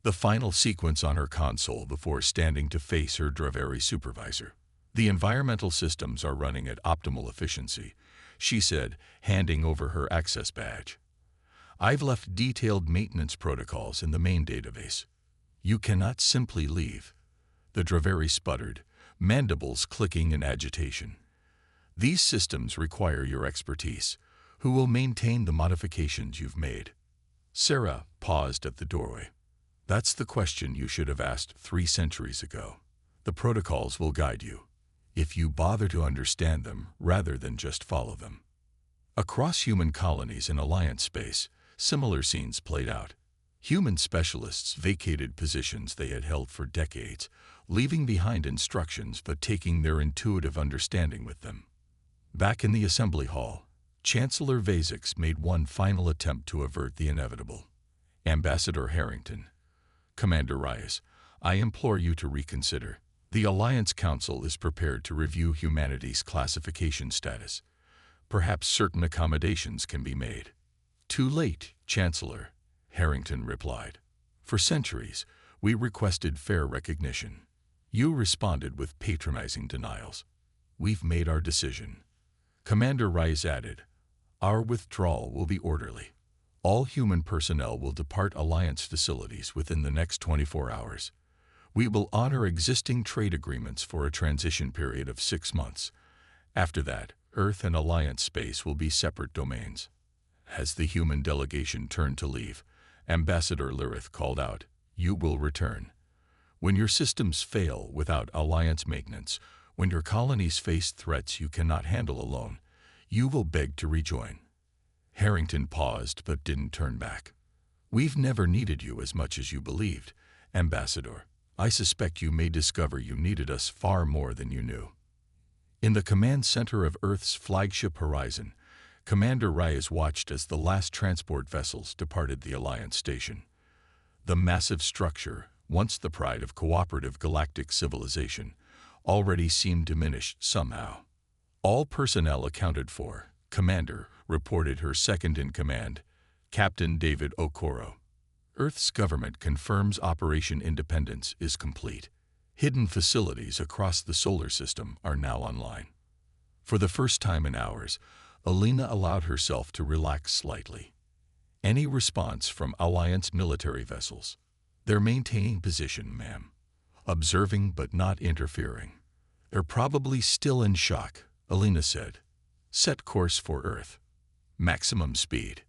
the final sequence on her console before standing to face her Draveri supervisor. "The environmental systems are running at optimal efficiency," she said, handing over her access badge. "I've left detailed maintenance protocols in the main database. You cannot simply leave." The Draveri sputtered, mandibles clicking in agitation. "These systems require your expertise. Who will maintain the modifications you've made?" Sarah paused at the doorway. "That's the question you should have asked 3 centuries ago. The protocols will guide you, if you bother to understand them rather than just follow them." Across human colonies in Alliance space, similar scenes played out. Human specialists vacated positions they had held for decades, leaving behind instructions but taking their intuitive understanding with them. Back in the assembly hall, Chancellor Vazix made one final attempt to avert the inevitable. "Ambassador Harrington, Commander Reyes, I implore you to reconsider. The Alliance Council is prepared to review humanity's classification status. Perhaps certain accommodations can be made." "Too late, Chancellor," Harrington replied. "For centuries, we requested fair recognition. You responded with patronizing denials. We've made our decision." Commander Reyes added, "Our withdrawal will be orderly. All human personnel will depart Alliance facilities within the next 24 hours. We will honor existing trade agreements for a transition period of 6 months. After that, Earth and Alliance space will be separate domains." As the human delegation turned to leave, Ambassador Lirith called out, "You will return. When your systems fail without Alliance maintenance, when your colonies face threats you cannot handle alone, you will beg to rejoin." Harrington paused but didn't turn back. "We've never needed you as much as you believed, Ambassador. I suspect you may discover you needed us far more than you knew." In the command center of Earth's flagship Horizon, Commander Reyes watched as the last transport vessels departed the Alliance station. The massive structure, once the pride of cooperative galactic civilization, already seemed diminished somehow. "All personnel accounted for," Commander reported her second-in-command, Captain David Okoro. "Earth's government confirms Operation Independence is complete. Hidden facilities across the solar system are now online." For the first time in hours, Alina allowed herself to relax slightly. "Any response from Alliance military vessels?" "They're maintaining position, ma'am. Observing but not interfering." "They're probably still in shock," Alina said. "Set course for Earth. Maximum speed."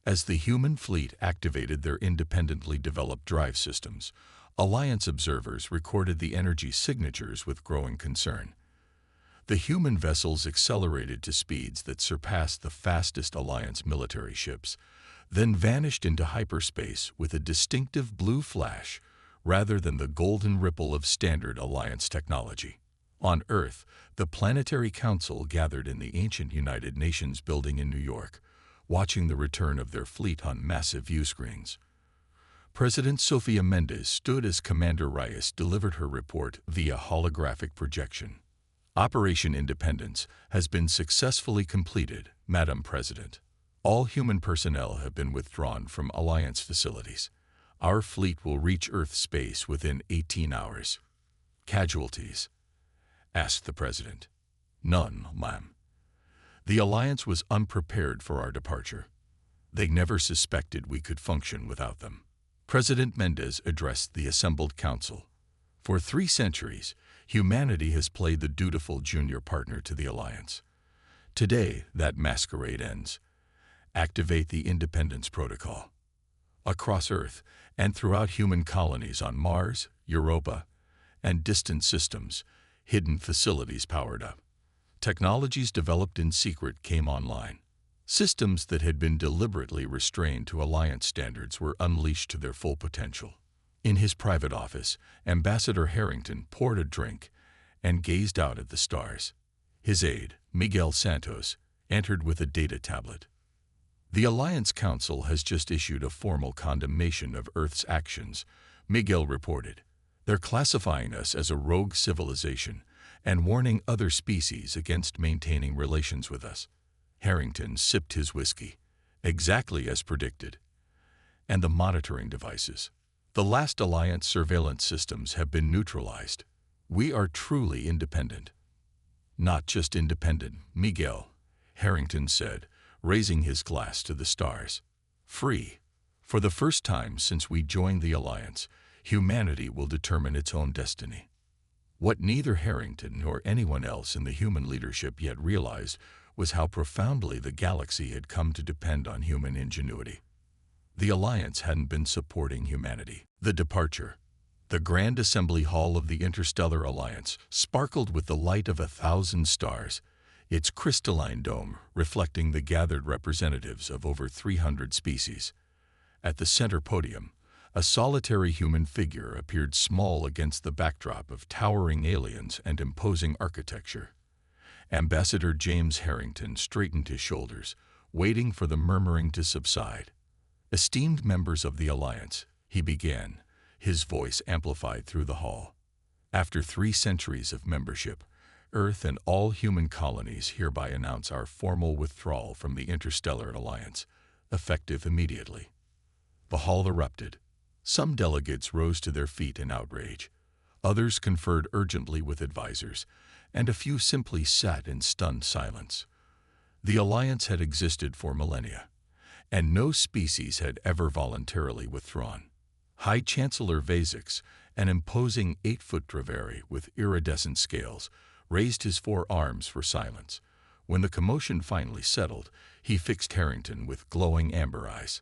As the human fleet activated their independently developed drive systems, Alliance observers recorded the energy signatures with growing concern. The human vessels accelerated to speeds that surpassed the fastest Alliance military ships, then vanished into hyperspace with a distinctive blue flash rather than the golden ripple of standard Alliance technology. On Earth, the Planetary Council gathered in the ancient United Nations building in New York, watching the return of their fleet on massive view screens. President Sofia Mendes stood as Commander Reyes delivered her report via holographic projection. "Operation Independence has been successfully completed, Madam President. All human personnel have been withdrawn from Alliance facilities. Our fleet will reach Earth space within 18 hours. "Casualties?" asked the President. "None, ma'am. The Alliance was unprepared for our departure. They never suspected we could function without them." President Mendes addressed the assembled council. "For 3 centuries, humanity has played the dutiful junior partner to the Alliance. Today, that masquerade ends. Activate the Independence Protocol." Across Earth and throughout human colonies on Mars, Europa, and distant systems, hidden facilities powered up. Technologies developed in secret came online. Systems that had been deliberately restrained to Alliance standards were unleashed to their full potential. In his private office, Ambassador Harrington poured a drink and gazed out at the stars. His aide, Miguel Santos, entered with a data tablet. "The Alliance Council has just issued a formal condemnation of Earth's actions," Miguel reported. "They're classifying us as a rogue civilization and warning other species against maintaining relations with us." Harrington sipped his whiskey. "Exactly as predicted. And the monitoring devices. The last Alliance surveillance systems have been neutralized. We are truly independent. Not just independent, Miguel, Harrington said, raising his glass to the stars. Free. For the first time since we joined the Alliance, humanity will determine its own destiny. What neither Harrington nor anyone else in the human leadership yet realized was how profoundly the galaxy had come to depend on human ingenuity. The Alliance hadn't been supporting humanity. The departure. The Grand Assembly Hall of the Interstellar Alliance sparkled with the light of 1,000 stars, its crystalline dome reflecting the gathered representatives of over 300 species. At the center podium, a solitary human figure appeared small against the backdrop of towering aliens and imposing architecture. Ambassador James Harrington straightened his shoulders, waiting for the murmuring to subside. Esteemed members of the Alliance, he began, his voice amplified through the hall. After 3 centuries of membership, Earth and all human colonies hereby announce our formal withdrawal from the Interstellar Alliance, effective immediately. The hall erupted. Some delegates rose to their feet in outrage. Others conferred urgently with advisors, and a few simply sat in stunned silence. The Alliance had existed for millennia, and no species had ever voluntarily withdrawn. High Chancellor Vasix, an imposing 8-foot Draveri with iridescent scales, raised his 4 arms for silence. When the commotion finally settled, he fixed Harrington with glowing amber eyes.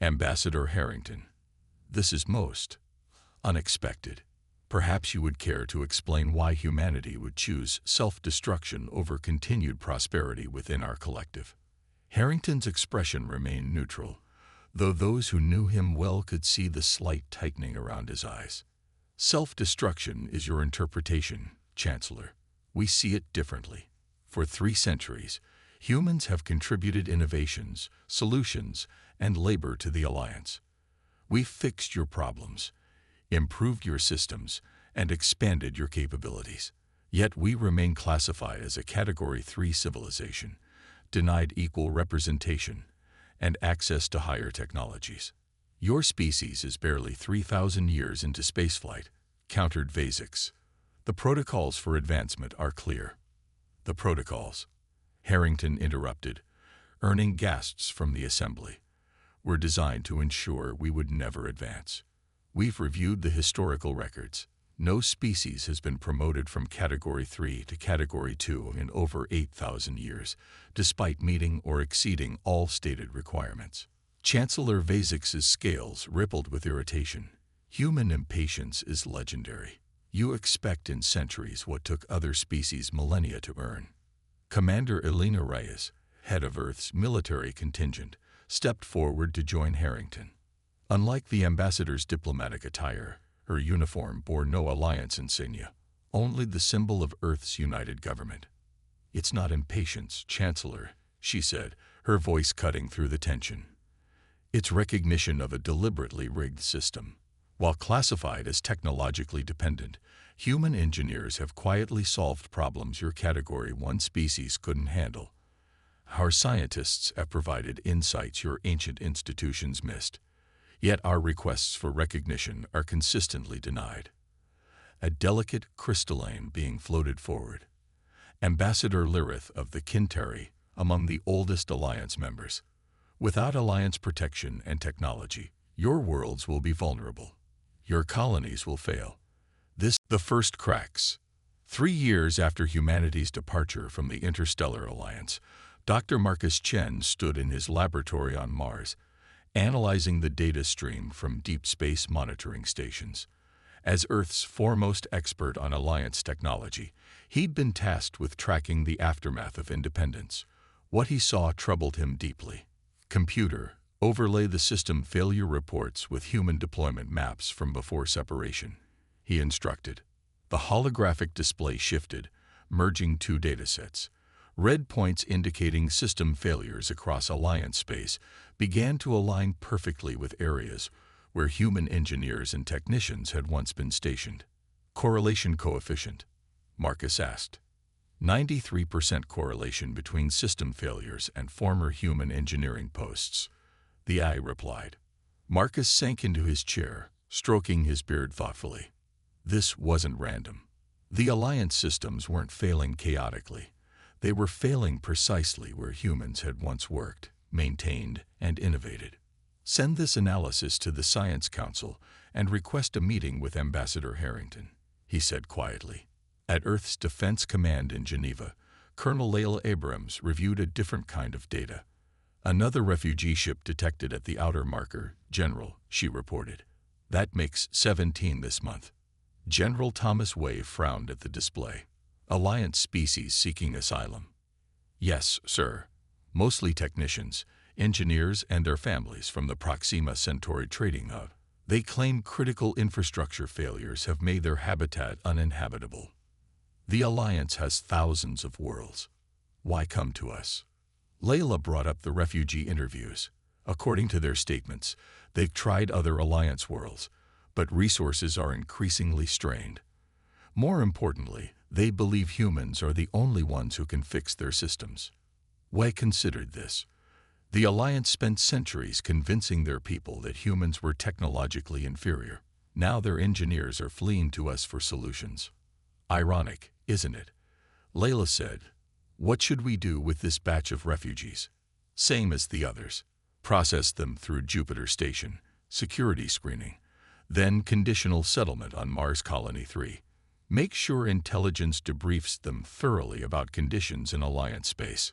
Ambassador Harrington, this is most unexpected. Perhaps you would care to explain why humanity would choose self-destruction over continued prosperity within our collective. Harrington's expression remained neutral, though those who knew him well could see the slight tightening around his eyes. Self-destruction is your interpretation, Chancellor. We see it differently. For 3 centuries, humans have contributed innovations, solutions, and labor to the Alliance. We've fixed your problems, improved your systems, and expanded your capabilities. Yet we remain classified as a Category 3 civilization, denied equal representation and access to higher technologies. Your species is barely 3,000 years into spaceflight, countered Vasix. The protocols for advancement are clear. The protocols, Harrington interrupted, earning gasps from the assembly, were designed to ensure we would never advance. We've reviewed the historical records. No species has been promoted from Category 3 to Category 2 in over 8,000 years, despite meeting or exceeding all stated requirements. Chancellor Vasix's scales rippled with irritation. Human impatience is legendary. You expect in centuries what took other species millennia to earn. Commander Elena Reyes, head of Earth's military contingent, stepped forward to join Harrington. Unlike the ambassador's diplomatic attire, her uniform bore no Alliance insignia, only the symbol of Earth's united government. It's not impatience, Chancellor, she said, her voice cutting through the tension. It's recognition of a deliberately rigged system. While classified as technologically dependent, human engineers have quietly solved problems your Category 1 species couldn't handle. Our scientists have provided insights your ancient institutions missed. Yet our requests for recognition are consistently denied. A delicate crystalline being floated forward. Ambassador Lirith of the Kinteri, among the oldest Alliance members. Without Alliance protection and technology, your worlds will be vulnerable. Your colonies will fail. The first cracks. 3 years after humanity's departure from the Interstellar Alliance, Dr. Marcus Chen stood in his laboratory on Mars, analyzing the data stream from deep space monitoring stations. As Earth's foremost expert on Alliance technology, he'd been tasked with tracking the aftermath of independence. What he saw troubled him deeply. Computer, overlay the system failure reports with human deployment maps from before separation, he instructed. The holographic display shifted, merging 2 datasets. Red points indicating system failures across Alliance space began to align perfectly with areas where human engineers and technicians had once been stationed. Correlation coefficient, Marcus asked. 93% correlation between system failures and former human engineering posts, the eye replied. Marcus sank into his chair, stroking his beard thoughtfully. This wasn't random. The Alliance systems weren't failing chaotically. They were failing precisely where humans had once worked, maintained, and innovated. Send this analysis to the Science Council and request a meeting with Ambassador Harrington, he said quietly. At Earth's Defense Command in Geneva, Colonel Layla Abrams reviewed a different kind of data. Another refugee ship detected at the outer marker, General, she reported. That makes 17 this month. General Thomas Way frowned at the display. Alliance species seeking asylum. Yes, sir. Mostly technicians, engineers, and their families from the Proxima Centauri trading hub. They claim critical infrastructure failures have made their habitat uninhabitable. The Alliance has thousands of worlds. Why come to us? Layla brought up the refugee interviews. According to their statements, they've tried other Alliance worlds, but resources are increasingly strained. More importantly, they believe humans are the only ones who can fix their systems. Way considered this. The Alliance spent centuries convincing their people that humans were technologically inferior. Now their engineers are fleeing to us for solutions. Ironic, isn't it? Layla said, what should we do with this batch of refugees? Same as the others. Process them through Jupiter Station, security screening, then conditional settlement on Mars Colony 3. Make sure intelligence debriefs them thoroughly about conditions in Alliance space.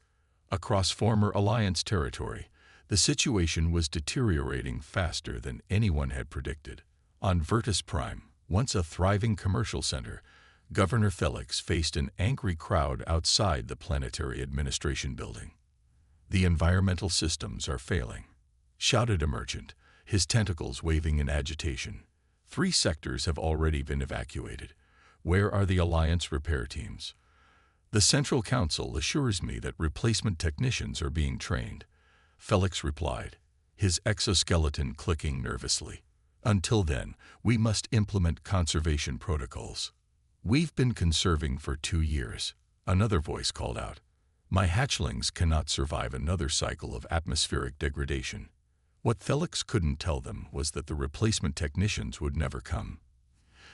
Across former Alliance territory, the situation was deteriorating faster than anyone had predicted. On Virtus Prime, once a thriving commercial center, Governor Felix faced an angry crowd outside the Planetary Administration building. The environmental systems are failing, shouted a merchant, his tentacles waving in agitation. 3 sectors have already been evacuated. Where are the Alliance repair teams? The Central Council assures me that replacement technicians are being trained. Felix replied, his exoskeleton clicking nervously. Until then, we must implement conservation protocols. We've been conserving for 2 years, another voice called out. My hatchlings cannot survive another cycle of atmospheric degradation. What Felix couldn't tell them was that the replacement technicians would never come.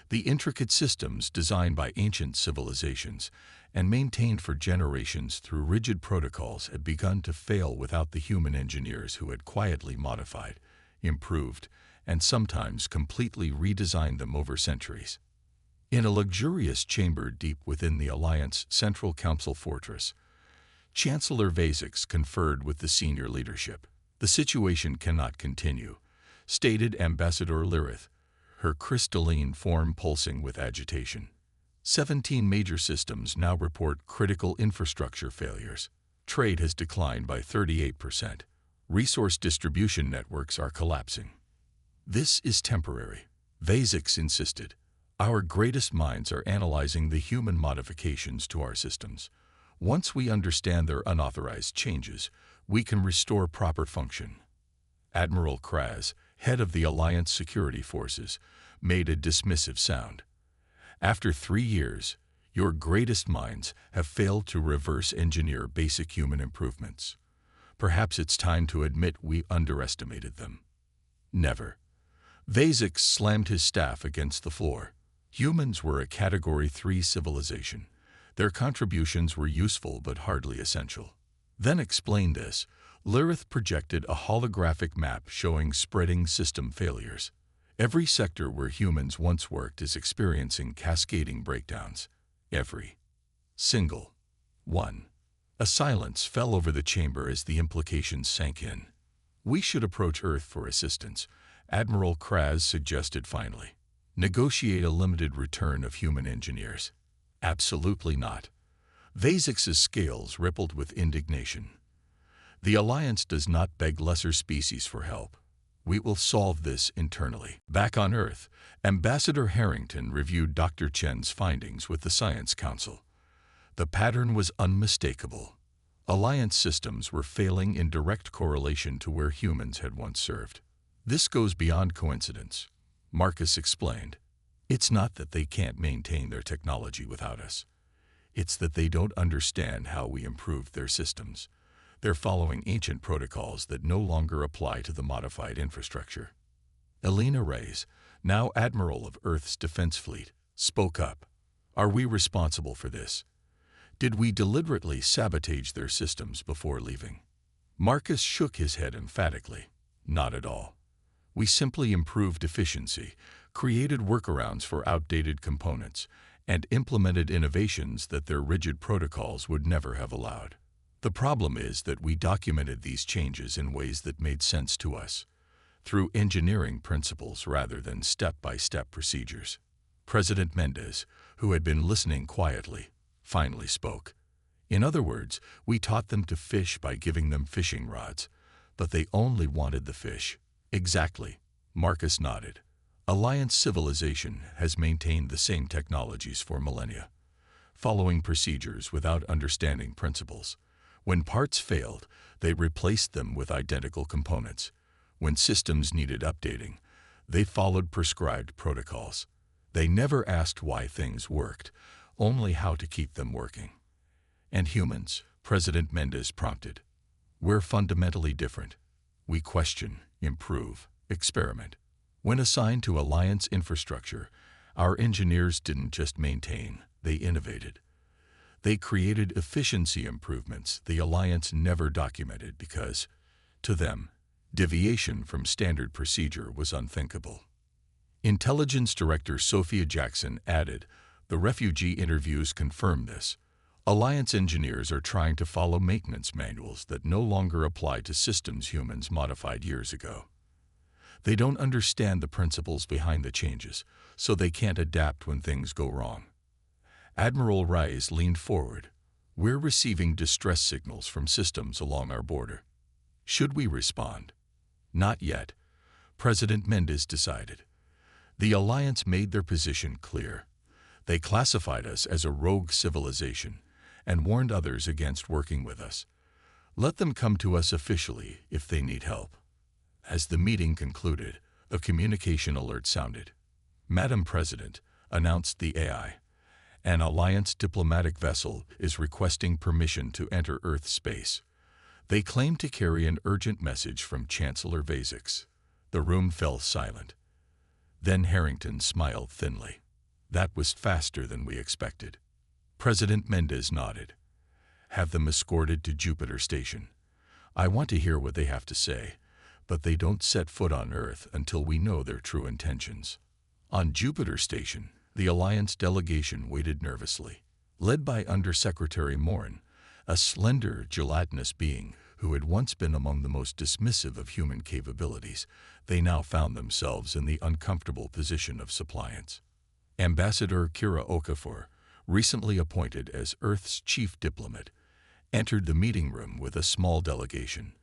The intricate systems designed by ancient civilizations and maintained for generations through rigid protocols had begun to fail without the human engineers who had quietly modified, improved, and sometimes completely redesigned them over centuries. In a luxurious chamber deep within the Alliance Central Council fortress, Chancellor Vasix conferred with the senior leadership. The situation cannot continue, stated Ambassador Lyrith, her crystalline form pulsing with agitation. 17 major systems now report critical infrastructure failures. Trade has declined by 38%. Resource distribution networks are collapsing. This is temporary, Vasix insisted. Our greatest minds are analyzing the human modifications to our systems. Once we understand their unauthorized changes, we can restore proper function. Admiral Kraz, head of the Alliance Security Forces, made a dismissive sound. After 3 years, your greatest minds have failed to reverse engineer basic human improvements. Perhaps it's time to admit we underestimated them. Never. Vasix slammed his staff against the floor. Humans were a Category 3 civilization. Their contributions were useful but hardly essential. Then explain this. Lyrith projected a holographic map showing spreading system failures. Every sector where humans once worked is experiencing cascading breakdowns. Every single one. A silence fell over the chamber as the implications sank in. We should approach Earth for assistance, Admiral Kraz suggested finally. Negotiate a limited return of human engineers. Absolutely not. Vasix's scales rippled with indignation. The Alliance does not beg lesser species for help. We will solve this internally. Back on Earth, Ambassador Harrington reviewed Dr. Chen's findings with the Science Council. The pattern was unmistakable. Alliance systems were failing in direct correlation to where humans had once served. This goes beyond coincidence, Marcus explained. It's not that they can't maintain their technology without us. It's that they don't understand how we improved their systems. They're following ancient protocols that no longer apply to the modified infrastructure. Elena Reyes, now Admiral of Earth's Defense Fleet, spoke up. Are we responsible for this? Did we deliberately sabotage their systems before leaving? Marcus shook his head emphatically. Not at all. We simply improved efficiency, created workarounds for outdated components, and implemented innovations that their rigid protocols would never have allowed. The problem is that we documented these changes in ways that made sense to us, through engineering principles rather than step-by-step procedures. President Mendez, who had been listening quietly, finally spoke. In other words, we taught them to fish by giving them fishing rods, but they only wanted the fish. Exactly. Marcus nodded. Alliance civilization has maintained the same technologies for millennia, following procedures without understanding principles. When parts failed, they replaced them with identical components. When systems needed updating, they followed prescribed protocols. They never asked why things worked, only how to keep them working. And humans, President Mendez prompted. We're fundamentally different. We question, improve, experiment. When assigned to Alliance infrastructure, our engineers didn't just maintain, they innovated. They created efficiency improvements the Alliance never documented because, to them, deviation from standard procedure was unthinkable. Intelligence Director Sophia Jackson added, the refugee interviews confirm this. Alliance engineers are trying to follow maintenance manuals that no longer apply to systems humans modified years ago. They don't understand the principles behind the changes, so they can't adapt when things go wrong. Admiral Rice leaned forward. We're receiving distress signals from systems along our border. Should we respond? Not yet. President Mendez decided. The Alliance made their position clear. They classified us as a rogue civilization and warned others against working with us. Let them come to us officially if they need help. As the meeting concluded, a communication alert sounded. Madam President, announced the AI, an Alliance diplomatic vessel is requesting permission to enter Earth space. They claim to carry an urgent message from Chancellor Vazix. The room fell silent. Then Harrington smiled thinly. That was faster than we expected. President Mendez nodded. Have them escorted to Jupiter Station. I want to hear what they have to say, but they don't set foot on Earth until we know their true intentions. On Jupiter Station, the Alliance delegation waited nervously. Led by Undersecretary Morin, a slender, gelatinous being who had once been among the most dismissive of human capabilities, they now found themselves in the uncomfortable position of suppliants. Ambassador Kira Okafor, recently appointed as Earth's chief diplomat, entered the meeting room with a small delegation.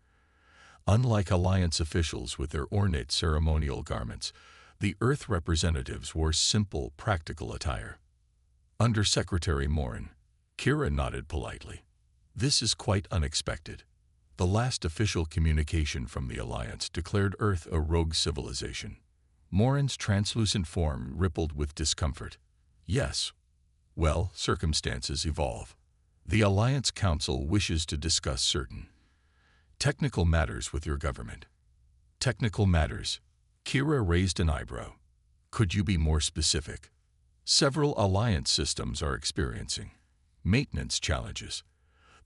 Unlike Alliance officials with their ornate ceremonial garments, the Earth representatives wore simple, practical attire. Undersecretary Morin, Kira nodded politely. This is quite unexpected. The last official communication from the Alliance declared Earth a rogue civilization. Morin's translucent form rippled with discomfort. Yes. Well, circumstances evolve. The Alliance Council wishes to discuss certain technical matters with your government. Technical matters. Kira raised an eyebrow. Could you be more specific? Several Alliance systems are experiencing maintenance challenges.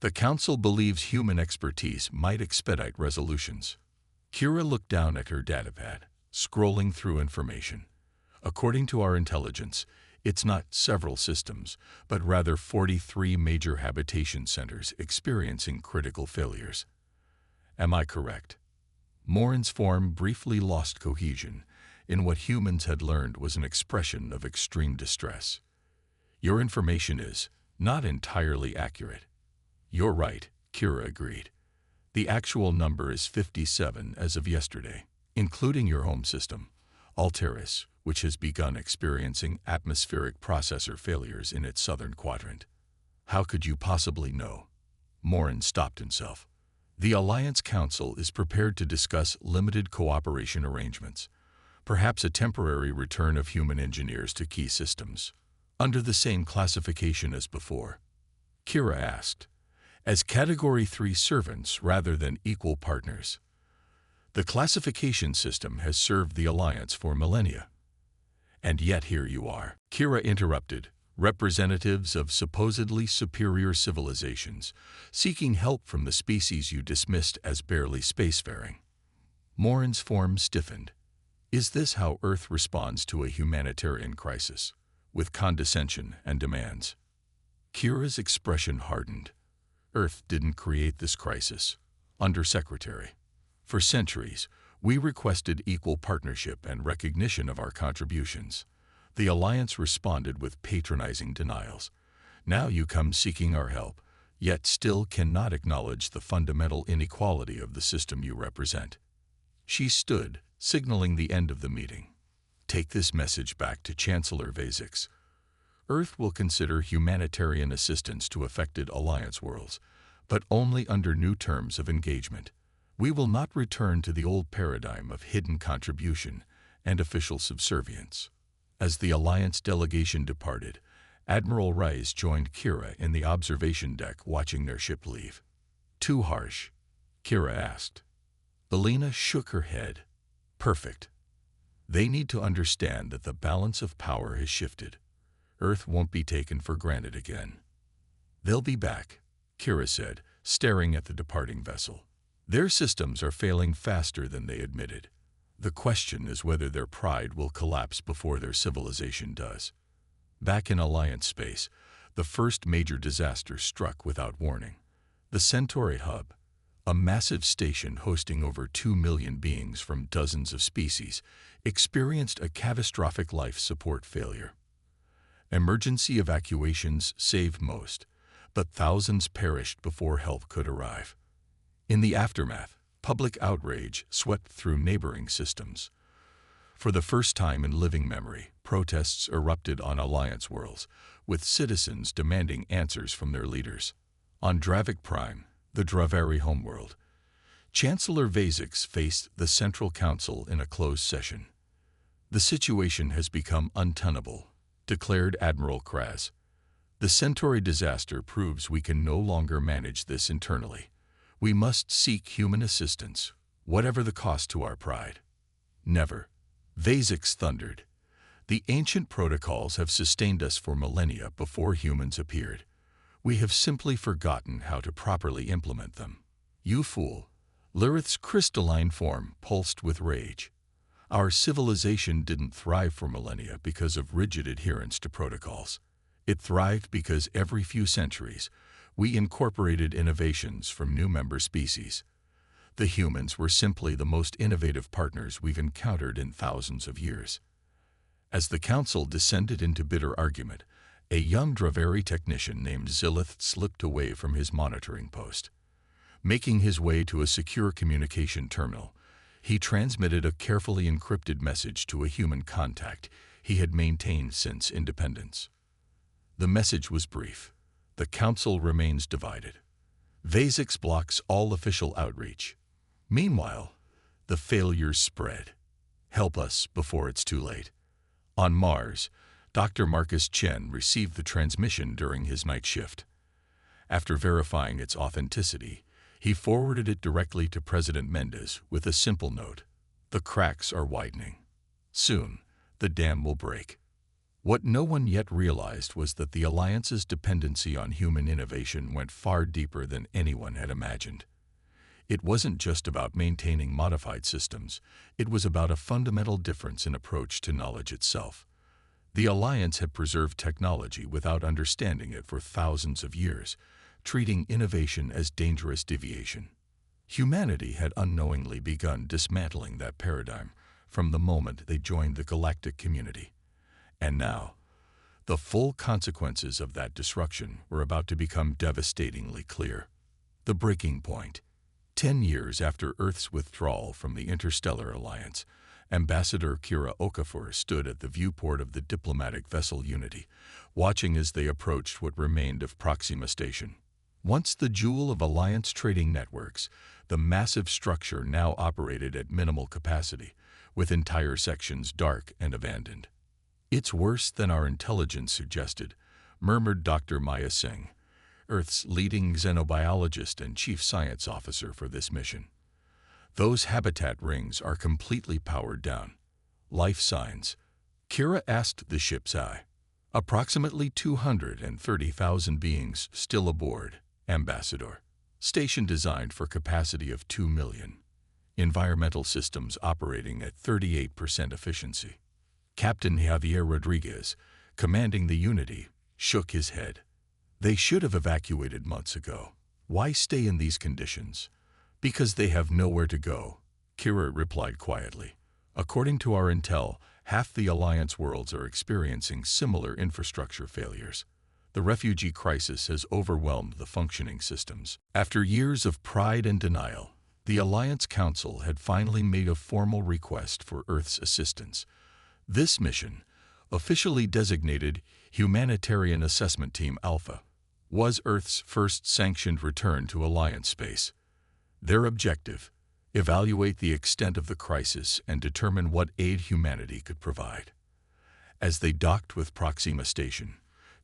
The Council believes human expertise might expedite resolutions. Kira looked down at her datapad, scrolling through information. According to our intelligence, it's not several systems, but rather 43 major habitation centers experiencing critical failures. Am I correct? Morin's form briefly lost cohesion in what humans had learned was an expression of extreme distress. Your information is not entirely accurate. You're right, Kira agreed. The actual number is 57 as of yesterday, including your home system, Alteris, which has begun experiencing atmospheric processor failures in its southern quadrant. How could you possibly know? Morin stopped himself. The Alliance Council is prepared to discuss limited cooperation arrangements, perhaps a temporary return of human engineers to key systems, under the same classification as before. Kira asked, as Category 3 servants rather than equal partners. The classification system has served the Alliance for millennia. And yet here you are. Kira interrupted, representatives of supposedly superior civilizations, seeking help from the species you dismissed as barely spacefaring. Morin's form stiffened. Is this how Earth responds to a humanitarian crisis? With condescension and demands? Kira's expression hardened. Earth didn't create this crisis. Undersecretary. For centuries, we requested equal partnership and recognition of our contributions. The Alliance responded with patronizing denials. Now you come seeking our help, yet still cannot acknowledge the fundamental inequality of the system you represent. She stood, signaling the end of the meeting. Take this message back to Chancellor Vazix. Earth will consider humanitarian assistance to affected Alliance worlds, but only under new terms of engagement. We will not return to the old paradigm of hidden contribution and official subservience. As the Alliance delegation departed, Admiral Rice joined Kira in the observation deck watching their ship leave. Too harsh? Kira asked. Belina shook her head. Perfect. They need to understand that the balance of power has shifted. Earth won't be taken for granted again. They'll be back, Kira said, staring at the departing vessel. Their systems are failing faster than they admitted. The question is whether their pride will collapse before their civilization does. Back in Alliance space, the first major disaster struck without warning. The Centauri hub, a massive station hosting over 2 million beings from dozens of species, experienced a catastrophic life support failure. Emergency evacuations saved most, but thousands perished before help could arrive. In the aftermath, public outrage swept through neighboring systems. For the first time in living memory, protests erupted on Alliance worlds, with citizens demanding answers from their leaders. On Dravik Prime, the Draveri homeworld, Chancellor Vazix faced the Central Council in a closed session. The situation has become untenable, declared Admiral Kraz. The Centauri disaster proves we can no longer manage this internally. We must seek human assistance, whatever the cost to our pride. Never. Vazix thundered. The ancient protocols have sustained us for millennia before humans appeared. We have simply forgotten how to properly implement them. You fool. Lirith's crystalline form pulsed with rage. Our civilization didn't thrive for millennia because of rigid adherence to protocols. It thrived because every few centuries, we incorporated innovations from new member species. The humans were simply the most innovative partners we've encountered in thousands of years. As the council descended into bitter argument, a young Draveri technician named Zilith slipped away from his monitoring post. Making his way to a secure communication terminal, he transmitted a carefully encrypted message to a human contact he had maintained since independence. The message was brief. The council remains divided. Vazix blocks all official outreach. Meanwhile, the failures spread. Help us before it's too late. On Mars, Dr. Marcus Chen received the transmission during his night shift. After verifying its authenticity, he forwarded it directly to President Mendez with a simple note. The cracks are widening. Soon, the dam will break. What no one yet realized was that the Alliance's dependency on human innovation went far deeper than anyone had imagined. It wasn't just about maintaining modified systems, it was about a fundamental difference in approach to knowledge itself. The Alliance had preserved technology without understanding it for thousands of years, treating innovation as dangerous deviation. Humanity had unknowingly begun dismantling that paradigm from the moment they joined the galactic community. And now, the full consequences of that destruction were about to become devastatingly clear. The breaking point. 10 years after Earth's withdrawal from the Interstellar Alliance, Ambassador Kira Okafor stood at the viewport of the diplomatic vessel Unity, watching as they approached what remained of Proxima Station. Once the jewel of Alliance trading networks, the massive structure now operated at minimal capacity, with entire sections dark and abandoned. It's worse than our intelligence suggested, murmured Dr. Maya Singh, Earth's leading xenobiologist and chief science officer for this mission. Those habitat rings are completely powered down. Life signs, Kira asked the ship's eye. Approximately 230,000 beings still aboard, Ambassador. Station designed for capacity of 2 million. Environmental systems operating at 38% efficiency. Captain Javier Rodriguez, commanding the Unity, shook his head. They should have evacuated months ago. Why stay in these conditions? Because they have nowhere to go, Kira replied quietly. According to our intel, half the Alliance worlds are experiencing similar infrastructure failures. The refugee crisis has overwhelmed the functioning systems. After years of pride and denial, the Alliance Council had finally made a formal request for Earth's assistance. This mission, officially designated Humanitarian Assessment Team Alpha, was Earth's first sanctioned return to Alliance space. Their objective: evaluate the extent of the crisis and determine what aid humanity could provide. As they docked with Proxima Station,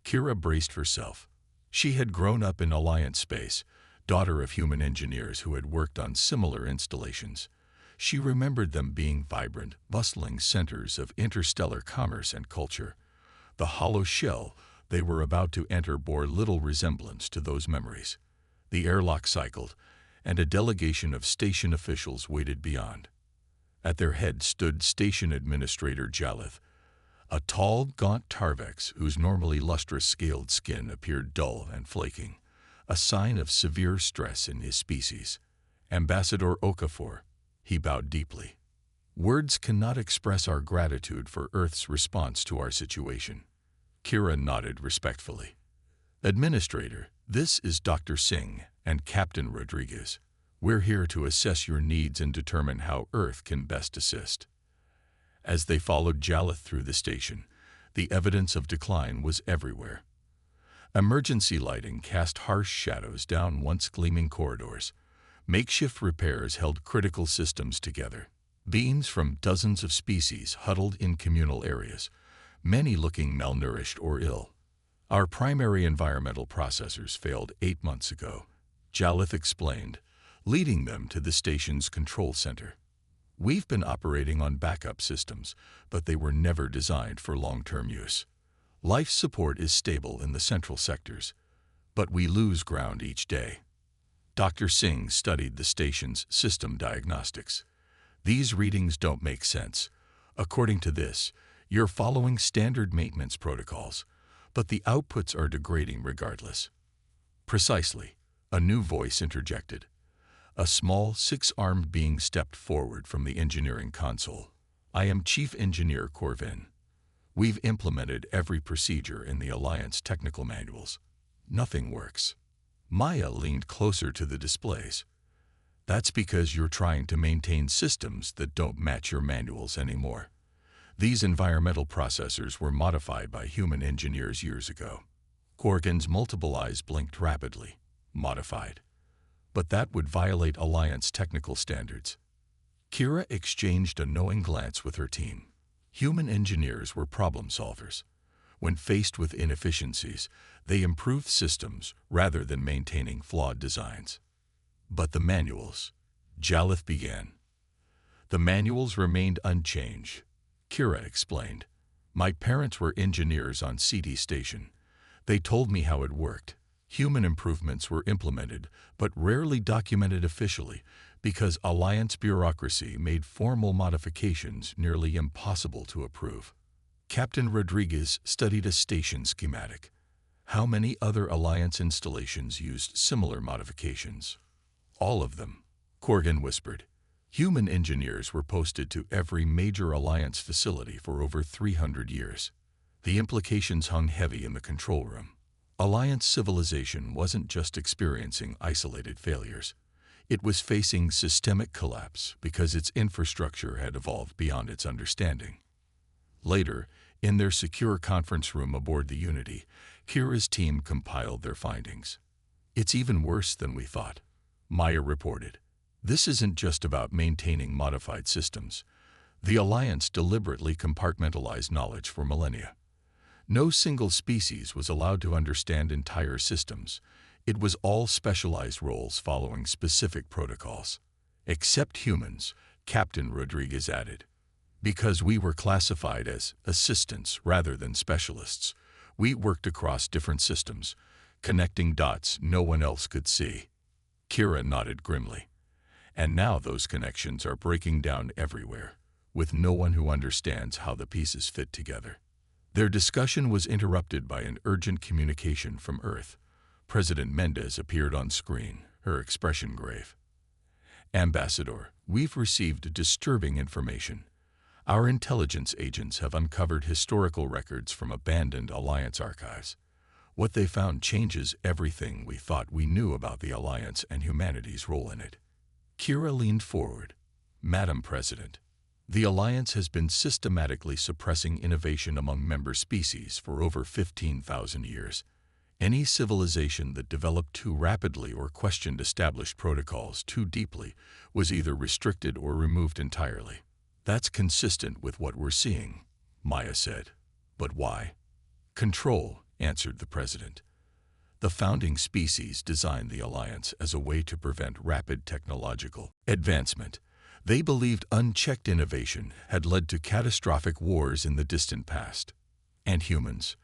Kira braced herself. She had grown up in Alliance space, daughter of human engineers who had worked on similar installations. She remembered them being vibrant, bustling centers of interstellar commerce and culture. The hollow shell they were about to enter bore little resemblance to those memories. The airlock cycled, and a delegation of station officials waited beyond. At their head stood Station Administrator Jalith, a tall, gaunt Tarvex whose normally lustrous scaled skin appeared dull and flaking, a sign of severe stress in his species. Ambassador Okafor, he bowed deeply. Words cannot express our gratitude for Earth's response to our situation. Kira nodded respectfully. Administrator, this is Dr. Singh and Captain Rodriguez. We're here to assess your needs and determine how Earth can best assist. As they followed Jalith through the station, the evidence of decline was everywhere. Emergency lighting cast harsh shadows down once gleaming corridors. Makeshift repairs held critical systems together. Beings from dozens of species huddled in communal areas, many looking malnourished or ill. Our primary environmental processors failed 8 months ago, Jalith explained, leading them to the station's control center. We've been operating on backup systems, but they were never designed for long-term use. Life support is stable in the central sectors, but we lose ground each day. Dr. Singh studied the station's system diagnostics. These readings don't make sense. According to this, you're following standard maintenance protocols, but the outputs are degrading regardless. Precisely, a new voice interjected. A small, 6-armed being stepped forward from the engineering console. I am Chief Engineer Corvin. We've implemented every procedure in the Alliance technical manuals. Nothing works. Maya leaned closer to the displays. That's because you're trying to maintain systems that don't match your manuals anymore. These environmental processors were modified by human engineers years ago. Corgan's multiple eyes blinked rapidly. Modified. But that would violate Alliance technical standards. Kira exchanged a knowing glance with her team. Human engineers were problem solvers. When faced with inefficiencies, they improved systems rather than maintaining flawed designs. But the manuals, Jalith began. The manuals remained unchanged, Kira explained. My parents were engineers on CD Station. They told me how it worked. Human improvements were implemented, but rarely documented officially because Alliance bureaucracy made formal modifications nearly impossible to approve. Captain Rodriguez studied a station schematic. How many other Alliance installations used similar modifications? All of them, Corgan whispered. Human engineers were posted to every major Alliance facility for over 300 years. The implications hung heavy in the control room. Alliance civilization wasn't just experiencing isolated failures. It was facing systemic collapse because its infrastructure had evolved beyond its understanding. Later, in their secure conference room aboard the Unity, Kira's team compiled their findings. It's even worse than we thought, Maya reported. This isn't just about maintaining modified systems. The Alliance deliberately compartmentalized knowledge for millennia. No single species was allowed to understand entire systems. It was all specialized roles following specific protocols. Except humans, Captain Rodriguez added. Because we were classified as assistants rather than specialists, we worked across different systems, connecting dots no one else could see. Kira nodded grimly. And now those connections are breaking down everywhere, with no one who understands how the pieces fit together. Their discussion was interrupted by an urgent communication from Earth. President Mendez appeared on screen, her expression grave. Ambassador, we've received disturbing information. Our intelligence agents have uncovered historical records from abandoned Alliance archives. What they found changes everything we thought we knew about the Alliance and humanity's role in it. Kira leaned forward. Madam President, the Alliance has been systematically suppressing innovation among member species for over 15,000 years. Any civilization that developed too rapidly or questioned established protocols too deeply was either restricted or removed entirely. That's consistent with what we're seeing, Maya said. But why? Control, answered the president. The founding species designed the Alliance as a way to prevent rapid technological advancement. They believed unchecked innovation had led to catastrophic wars in the distant past. And humans?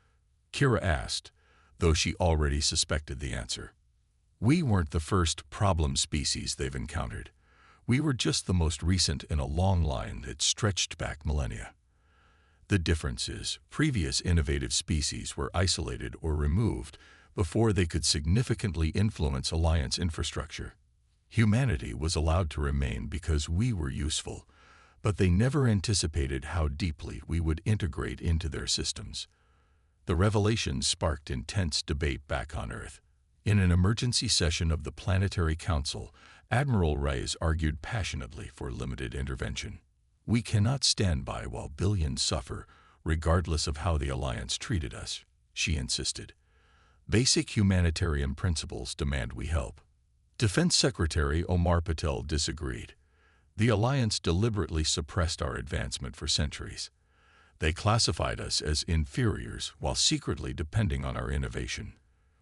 Kira asked, though she already suspected the answer. We weren't the first problem species they've encountered. We were just the most recent in a long line that stretched back millennia. The difference is, previous innovative species were isolated or removed before they could significantly influence Alliance infrastructure. Humanity was allowed to remain because we were useful, but they never anticipated how deeply we would integrate into their systems. The revelation sparked intense debate back on Earth. In an emergency session of the Planetary Council, Admiral Reyes argued passionately for limited intervention. We cannot stand by while billions suffer, regardless of how the Alliance treated us, she insisted. Basic humanitarian principles demand we help. Defense Secretary Omar Patel disagreed. The Alliance deliberately suppressed our advancement for centuries. They classified us as inferiors while secretly depending on our innovation.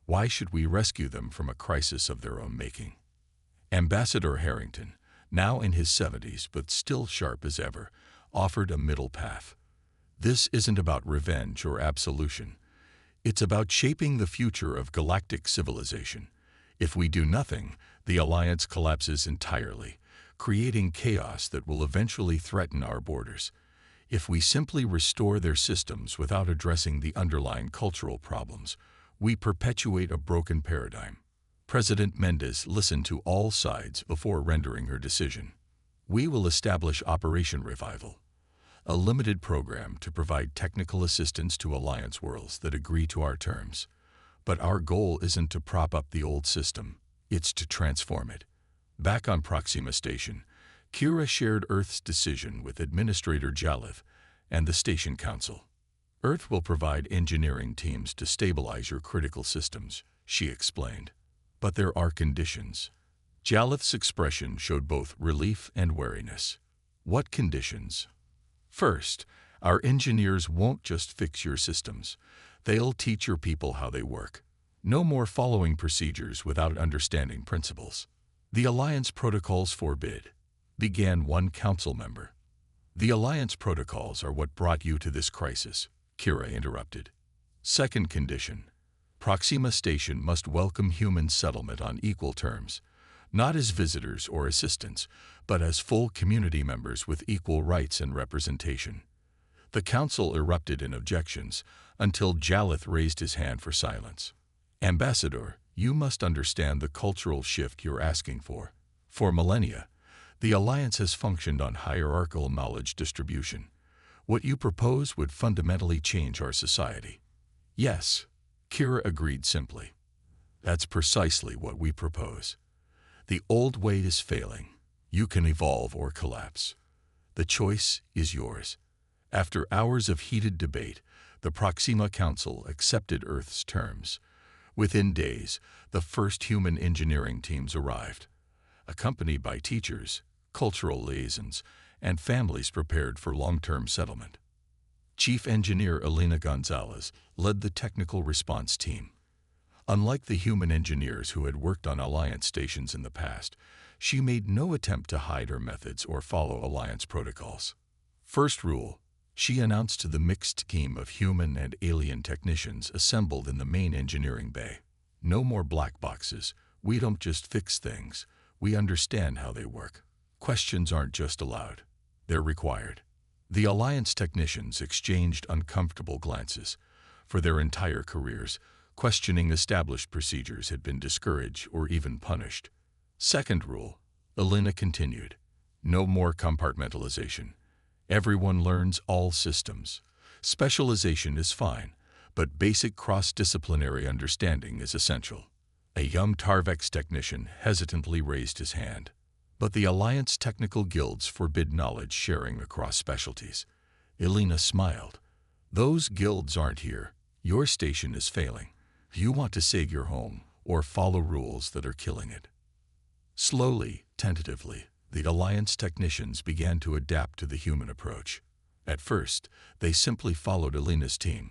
Why should we rescue them from a crisis of their own making? Ambassador Harrington, now in his 70s but still sharp as ever, offered a middle path. This isn't about revenge or absolution. It's about shaping the future of galactic civilization. If we do nothing, the Alliance collapses entirely, creating chaos that will eventually threaten our borders. If we simply restore their systems without addressing the underlying cultural problems, we perpetuate a broken paradigm. President Mendez listened to all sides before rendering her decision. We will establish Operation Revival, a limited program to provide technical assistance to Alliance worlds that agree to our terms. But our goal isn't to prop up the old system, it's to transform it. Back on Proxima Station, Kira shared Earth's decision with Administrator Jalith and the Station Council. Earth will provide engineering teams to stabilize your critical systems, she explained. But there are conditions. Jalith's expression showed both relief and wariness. What conditions? First, our engineers won't just fix your systems. They'll teach your people how they work. No more following procedures without understanding principles. The Alliance protocols forbid, began one council member. The Alliance protocols are what brought you to this crisis, Kira interrupted. Second condition. Proxima Station must welcome human settlement on equal terms, not as visitors or assistants, but as full community members with equal rights and representation. The council erupted in objections until Jalith raised his hand for silence. Ambassador, you must understand the cultural shift you're asking for. For millennia, the Alliance has functioned on hierarchical knowledge distribution. What you propose would fundamentally change our society. Yes, Kira agreed simply. That's precisely what we propose. The old way is failing. You can evolve or collapse. The choice is yours. After hours of heated debate, the Proxima Council accepted Earth's terms. Within days, the first human engineering teams arrived, accompanied by teachers, cultural liaisons, and families prepared for long-term settlement. Chief Engineer Elena Gonzalez led the technical response team. Unlike the human engineers who had worked on Alliance stations in the past, she made no attempt to hide her methods or follow Alliance protocols. First rule, she announced to the mixed team of human and alien technicians assembled in the main engineering bay. No more black boxes. We don't just fix things. We understand how they work. Questions aren't just allowed. They're required. The Alliance technicians exchanged uncomfortable glances. For their entire careers, questioning established procedures had been discouraged or even punished. Second rule, Elena continued. No more compartmentalization. Everyone learns all systems. Specialization is fine, but basic cross-disciplinary understanding is essential. A young Tarvex technician hesitantly raised his hand. But the Alliance technical guilds forbid knowledge sharing across specialties. Elena smiled. Those guilds aren't here. Your station is failing. You want to save your home or follow rules that are killing it. Slowly, tentatively, the Alliance technicians began to adapt to the human approach. At first, they simply followed Elena's team,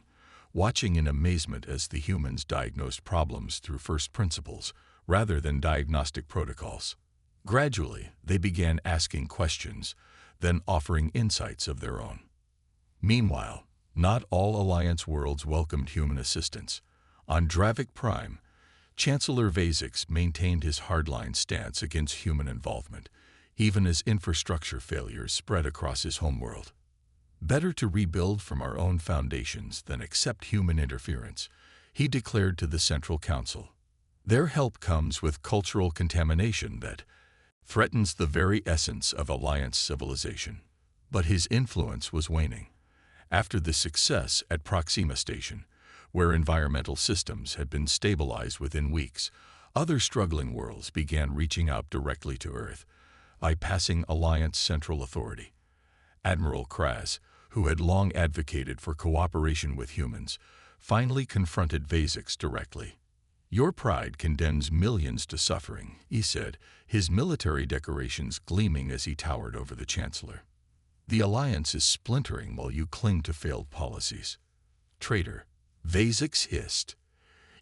watching in amazement as the humans diagnosed problems through first principles rather than diagnostic protocols. Gradually, they began asking questions, then offering insights of their own. Meanwhile, not all Alliance worlds welcomed human assistance. On Dravik Prime, Chancellor Vasix maintained his hardline stance against human involvement, even as infrastructure failures spread across his homeworld. Better to rebuild from our own foundations than accept human interference, he declared to the Central Council. Their help comes with cultural contamination that threatens the very essence of Alliance civilization. But his influence was waning. After the success at Proxima Station, where environmental systems had been stabilized within weeks, other struggling worlds began reaching out directly to Earth, bypassing Alliance central authority. Admiral Kraz, who had long advocated for cooperation with humans, finally confronted Vasix directly. Your pride condemns millions to suffering, he said, his military decorations gleaming as he towered over the Chancellor. The Alliance is splintering while you cling to failed policies. Traitor, Vasix hissed.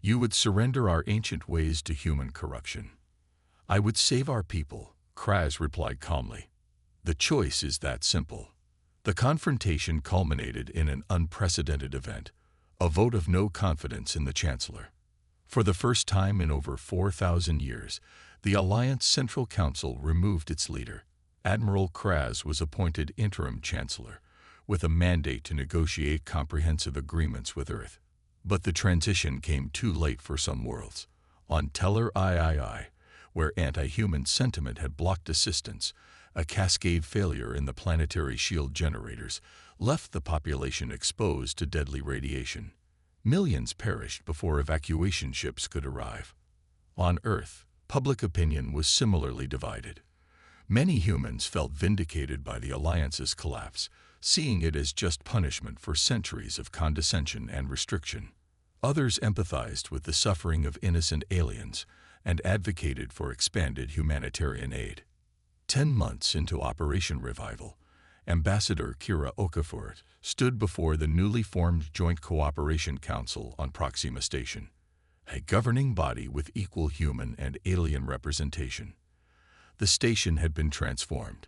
You would surrender our ancient ways to human corruption. I would save our people, Kraz replied calmly. The choice is that simple. The confrontation culminated in an unprecedented event, a vote of no confidence in the Chancellor. For the first time in over 4,000 years, the Alliance Central Council removed its leader. Admiral Kraz was appointed interim chancellor, with a mandate to negotiate comprehensive agreements with Earth. But the transition came too late for some worlds. On Teller III, where anti-human sentiment had blocked assistance, a cascade failure in the planetary shield generators left the population exposed to deadly radiation. Millions perished before evacuation ships could arrive. On Earth, public opinion was similarly divided. Many humans felt vindicated by the Alliance's collapse, seeing it as just punishment for centuries of condescension and restriction. Others empathized with the suffering of innocent aliens and advocated for expanded humanitarian aid. 10 months into Operation Revival, Ambassador Kira Okafor stood before the newly formed Joint Cooperation Council on Proxima Station, a governing body with equal human and alien representation. The station had been transformed.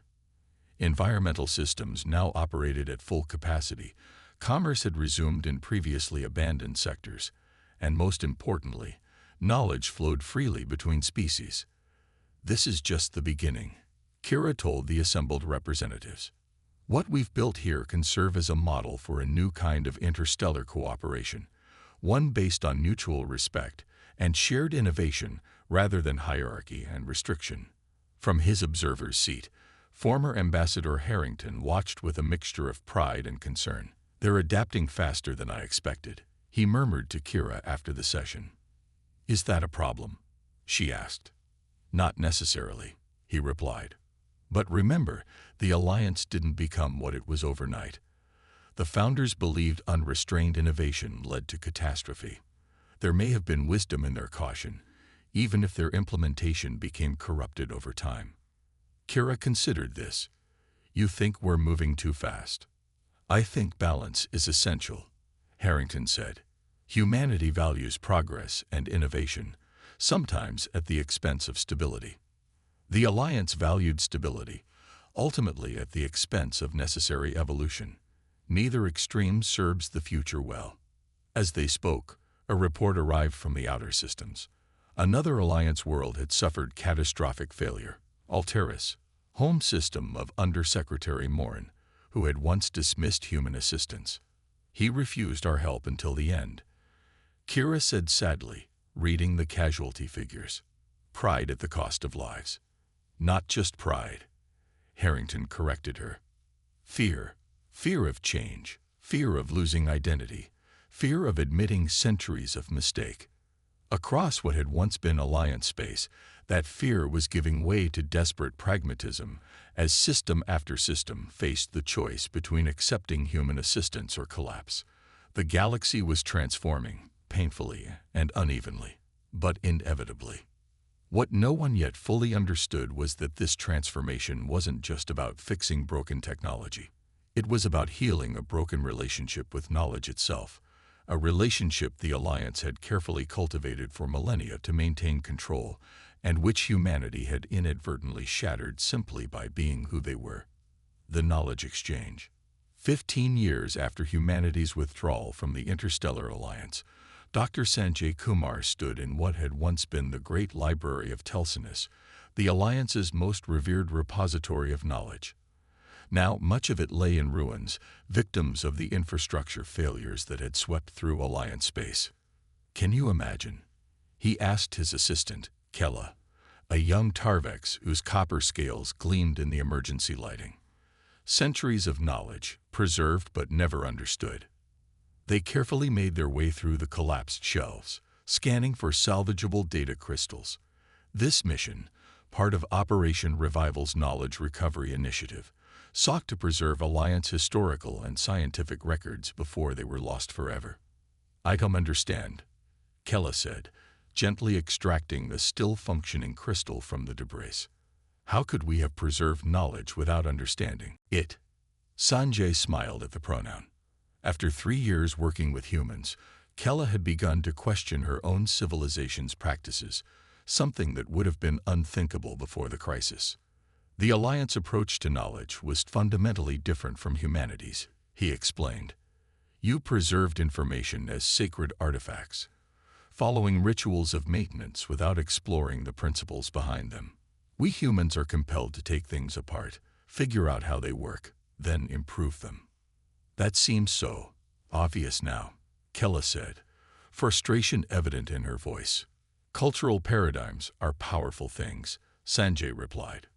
Environmental systems now operated at full capacity, commerce had resumed in previously abandoned sectors, and most importantly, knowledge flowed freely between species. This is just the beginning, Kira told the assembled representatives. What we've built here can serve as a model for a new kind of interstellar cooperation, one based on mutual respect and shared innovation rather than hierarchy and restriction. From his observer's seat, former Ambassador Harrington watched with a mixture of pride and concern. They're adapting faster than I expected, he murmured to Kira after the session. Is that a problem? She asked. Not necessarily, he replied. But remember, the Alliance didn't become what it was overnight. The founders believed unrestrained innovation led to catastrophe. There may have been wisdom in their caution, even if their implementation became corrupted over time. Kira considered this. You think we're moving too fast? I think balance is essential, Harrington said. Humanity values progress and innovation, sometimes at the expense of stability. The Alliance valued stability, ultimately at the expense of necessary evolution. Neither extreme serves the future well. As they spoke, a report arrived from the outer systems. Another Alliance world had suffered catastrophic failure. Alteris, home system of Undersecretary Morin, who had once dismissed human assistance. He refused our help until the end. Kira said sadly, reading the casualty figures. Pride at the cost of lives. Not just pride. Harrington corrected her. Fear. Fear of change. Fear of losing identity. Fear of admitting centuries of mistake. Across what had once been Alliance space, that fear was giving way to desperate pragmatism as system after system faced the choice between accepting human assistance or collapse. The galaxy was transforming, painfully and unevenly, but inevitably. What no one yet fully understood was that this transformation wasn't just about fixing broken technology. It was about healing a broken relationship with knowledge itself, a relationship the Alliance had carefully cultivated for millennia to maintain control, and which humanity had inadvertently shattered simply by being who they were. The knowledge exchange. 15 years after humanity's withdrawal from the Interstellar Alliance, Dr. Sanjay Kumar stood in what had once been the great library of Telsinus, the Alliance's most revered repository of knowledge. Now, much of it lay in ruins, victims of the infrastructure failures that had swept through Alliance space. Can you imagine? He asked his assistant, Kella, a young Tarvex whose copper scales gleamed in the emergency lighting. Centuries of knowledge, preserved but never understood. They carefully made their way through the collapsed shelves, scanning for salvageable data crystals. This mission, part of Operation Revival's Knowledge Recovery Initiative, sought to preserve Alliance historical and scientific records before they were lost forever. "I come understand," Kella said, gently extracting the still-functioning crystal from the debris. "How could we have preserved knowledge without understanding it?" Sanjay smiled at the pronoun. After 3 years working with humans, Kella had begun to question her own civilization's practices, something that would have been unthinkable before the crisis. The Alliance approach to knowledge was fundamentally different from humanity's, he explained. You preserved information as sacred artifacts, following rituals of maintenance without exploring the principles behind them. We humans are compelled to take things apart, figure out how they work, then improve them. That seems so obvious now, Kella said, frustration evident in her voice. Cultural paradigms are powerful things, Sanjay replied.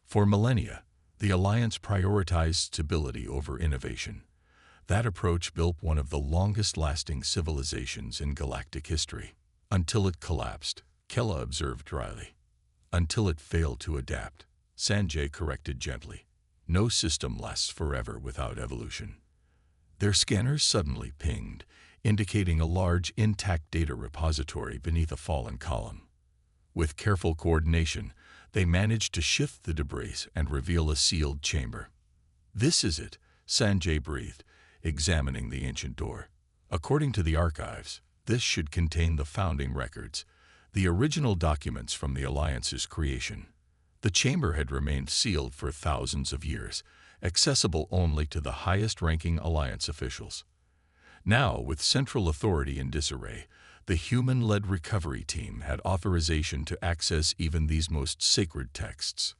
For millennia, the Alliance prioritized stability over innovation. That approach built one of the longest-lasting civilizations in galactic history. Until it collapsed, Kella observed dryly. Until it failed to adapt, Sanjay corrected gently. No system lasts forever without evolution. Their scanners suddenly pinged, indicating a large, intact data repository beneath a fallen column. With careful coordination, they managed to shift the debris and reveal a sealed chamber. "This is it," Sanjay breathed, examining the ancient door. According to the archives, this should contain the founding records, the original documents from the Alliance's creation. The chamber had remained sealed for thousands of years, accessible only to the highest-ranking Alliance officials. Now, with central authority in disarray, the human-led recovery team had authorization to access even these most sacred texts.